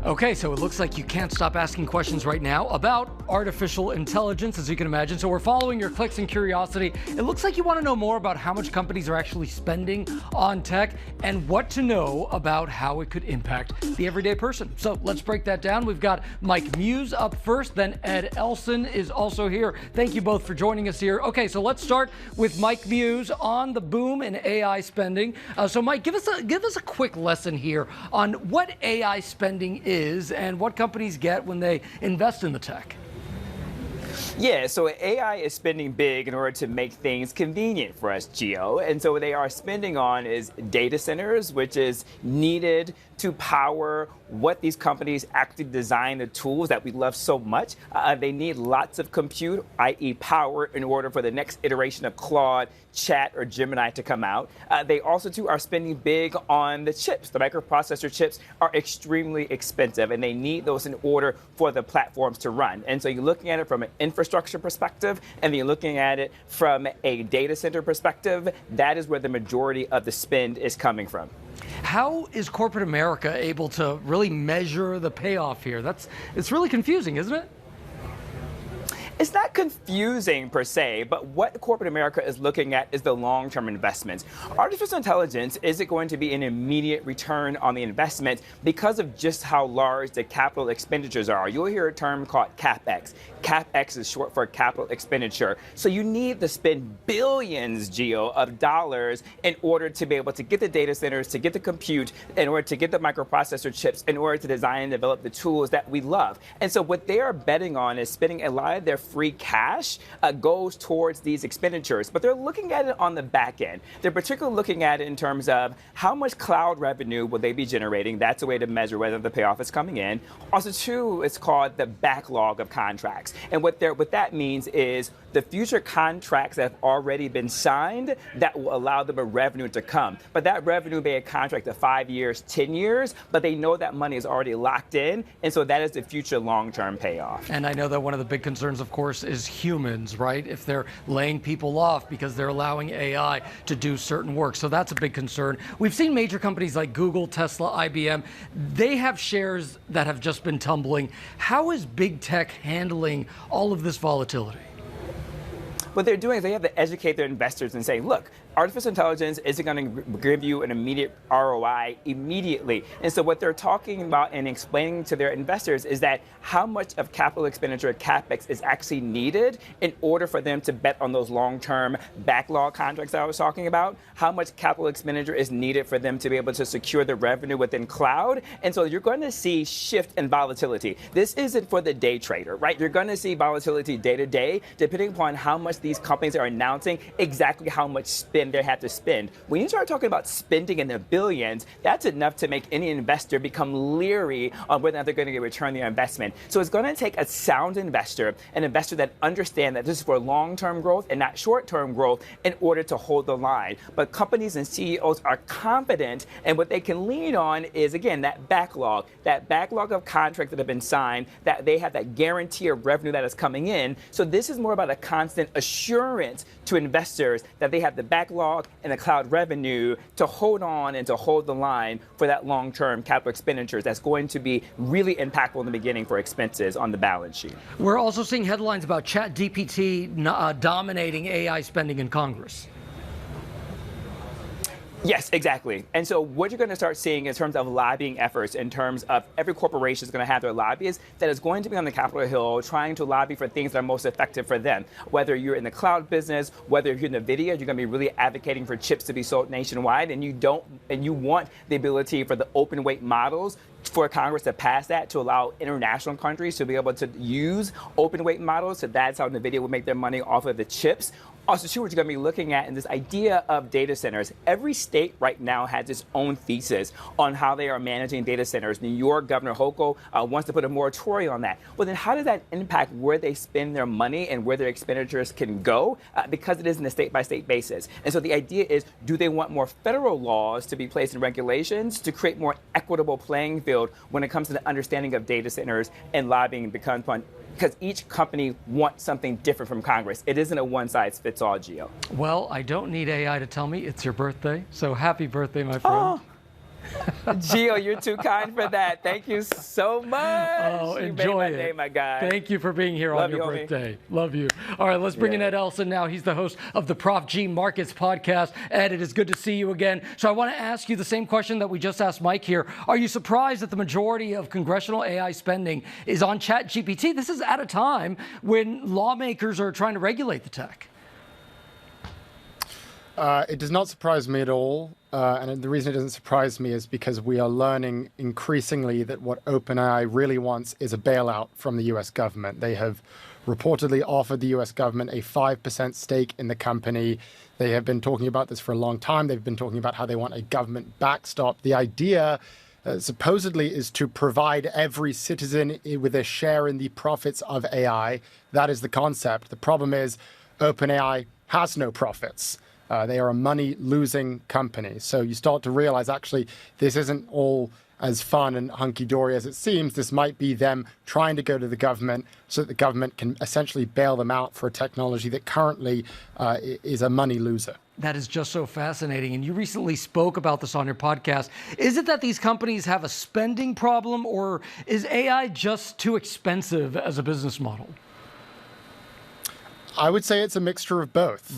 Okay, so it looks like you can't stop asking questions right now about artificial intelligence, as you can imagine. So we're following your clicks and curiosity. It looks like you want to know more about how much companies are actually spending on tech and what to know about how it could impact the everyday person. So let's break that down. We've got Mike Muse up first, then Ed Elson is also here. Thank you both for joining us here. Okay, so let's start with Mike Muse on the boom in AI spending. So Mike, give us a quick lesson here on what AI spending is and what companies get when they invest in the tech. Yeah, so AI is spending big in order to make things convenient for us, Gio. And so what they are spending on is data centers, which is needed to power what these companies actually design the tools that we love so much. They need lots of compute, i.e. power, in order for the next iteration of Claude, Chat, or Gemini to come out. They also, too, are spending big on the chips. The microprocessor chips are extremely expensive, and they need those in order for the platforms to run. And so you're looking at it from an infrastructure perspective, and you're looking at it from a data center perspective. That is where the majority of the spend is coming from. How is corporate America able to really measure the payoff here? It's really confusing, isn't it? It's not confusing per se, but what corporate America is looking at is the long-term investments. Artificial intelligence isn't going to be an immediate return on the investment because of just how large the capital expenditures are. You'll hear a term called CapEx. CapEx is short for capital expenditure. So you need to spend billions, Gio, of dollars in order to be able to get the data centers, to get the compute, in order to get the microprocessor chips, in order to design and develop the tools that we love. And so what they are betting on is spending a lot of their free cash goes towards these expenditures, but they're looking at it on the back end. They're particularly looking at it in terms of how much cloud revenue will they be generating. That's a way to measure whether the payoff is coming in. Also, too, it's called the backlog of contracts. And what that means is the future contracts that have already been signed that will allow them a revenue to come. But that revenue may be a contract of 5 years, 10 years, but they know that money is already locked in. And so that is the future long-term payoff. And I know that one of the big concerns, of course, is humans, right? If they're laying people off because they're allowing AI to do certain work. So that's a big concern. We've seen major companies like Google, Tesla, IBM, they have shares that have just been tumbling. How is big tech handling all of this volatility? What they're doing is they have to educate their investors and say, look, artificial intelligence isn't going to give you an immediate ROI immediately. And so what they're talking about and explaining to their investors is that how much of capital expenditure, CapEx, is actually needed in order for them to bet on those long-term backlog contracts that I was talking about, how much capital expenditure is needed for them to be able to secure the revenue within cloud. And so you're going to see shift in volatility. This isn't for the day trader, right? You're going to see volatility day to day, depending upon how much these companies are announcing exactly how much spend they have to spend. When you start talking about spending in the billions, that's enough to make any investor become leery on whether or not they're going to get a return on their investment. So it's going to take a sound investor, an investor that understands that this is for long-term growth and not short-term growth, in order to hold the line. But companies and CEOs are confident, and what they can lean on is, again, that backlog of contracts that have been signed, that they have that guarantee of revenue that is coming in. So this is more about a constant assurance to investors that they have the backlog and the cloud revenue to hold on and to hold the line for that long-term capital expenditures that's going to be really impactful in the beginning for expenses on the balance sheet. We're also seeing headlines about ChatGPT dominating AI spending in Congress. Yes, exactly. And so what you're going to start seeing in terms of lobbying efforts, in terms of every corporation is going to have their lobbyists that is going to be on the Capitol Hill trying to lobby for things that are most effective for them. Whether you're in the cloud business, whether you're in the video, you're going to be really advocating for chips to be sold nationwide, and you want the ability for the open weight models for Congress to pass that to allow international countries to be able to use open weight models. So that's how NVIDIA will make their money off of the chips. Also, too, what you're going to be looking at in this idea of data centers. Every state right now has its own thesis on how they are managing data centers. New York, Governor Hochul wants to put a moratorium on that. Well, then how does that impact where they spend their money and where their expenditures can go? Because it is in a state-by-state basis. And so the idea is, do they want more federal laws to be placed in regulations to create more equitable playing field when it comes to the understanding of data centers and lobbying becomes one? Because each company wants something different from Congress. It isn't a one-size-fits-all, Gio. Well, I don't need AI to tell me it's your birthday, so happy birthday, my friend. Oh, Gio, you're too kind for that. Thank you so much. Oh, you enjoy made my it. day, my guy. Thank you for being here Love on your you, homie. birthday. Love you. All right, let's bring in Ed Elson now. He's the host of the Prof G Markets podcast. Ed, it is good to see you again. So I want to ask you the same question that we just asked Mike here. Are you surprised that the majority of congressional AI spending is on ChatGPT? This is at a time when lawmakers are trying to regulate the tech. It does not surprise me at all. And the reason it doesn't surprise me is because we are learning increasingly that what OpenAI really wants is a bailout from the US government. They have reportedly offered the US government a 5% stake in the company. They have been talking about this for a long time. They've been talking about how they want a government backstop. The idea supposedly is to provide every citizen with a share in the profits of AI. That is the concept. The problem is OpenAI has no profits. They are a money-losing company. So you start to realize, actually, this isn't all as fun and hunky-dory as it seems. This might be them trying to go to the government so that the government can essentially bail them out for a technology that currently is a money loser. That is just so fascinating. And you recently spoke about this on your podcast. Is it that these companies have a spending problem, or is AI just too expensive as a business model? I would say it's a mixture of both.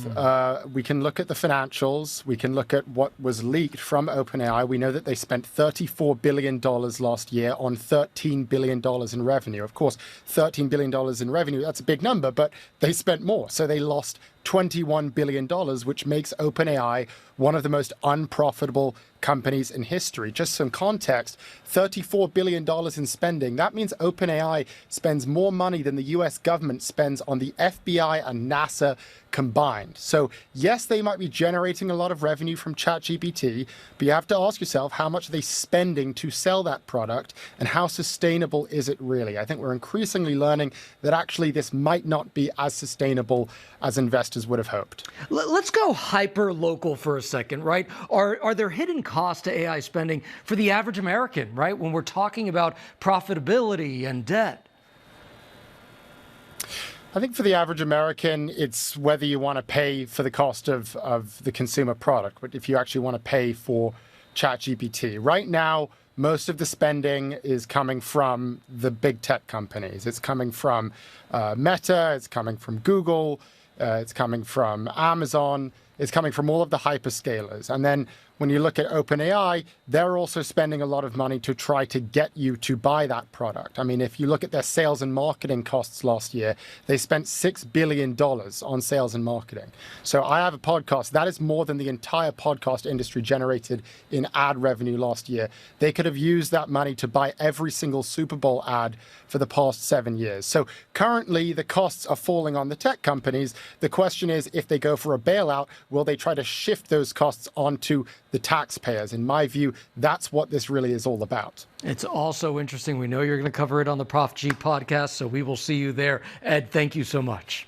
We can look at the financials. We can look at what was leaked from OpenAI. We know that they spent $34 billion last year on $13 billion in revenue. Of course, $13 billion in revenue, that's a big number, but they spent more. So they lost $21 billion, which makes OpenAI one of the most unprofitable companies in history. Just some context, $34 billion in spending. That means OpenAI spends more money than the US government spends on the FBI and NASA combined. So yes, they might be generating a lot of revenue from ChatGPT, but you have to ask yourself, how much are they spending to sell that product, and how sustainable is it really? I think we're increasingly learning that actually this might not be as sustainable as investors would have hoped. Let's go hyper local for a second, right? Are there hidden costs to AI spending for the average American, right? When we're talking about profitability and debt. I think for the average American, it's whether you want to pay for the cost of the consumer product, but if you actually want to pay for ChatGPT. Right now, most of the spending is coming from the big tech companies. It's coming from Meta, it's coming from Google, it's coming from Amazon, it's coming from all of the hyperscalers. And then when you look at OpenAI, they're also spending a lot of money to try to get you to buy that product. I mean, if you look at their sales and marketing costs last year, they spent $6 billion on sales and marketing. So I have a podcast. That is more than the entire podcast industry generated in ad revenue last year. They could have used that money to buy every single Super Bowl ad for the past 7 years. So currently, the costs are falling on the tech companies. The question is, if they go for a bailout, will they try to shift those costs onto the taxpayers? In my view, that's what this really is all about. It's also interesting. We know you're going to cover it on the Prof G podcast, so we will see you there. Ed, thank you so much.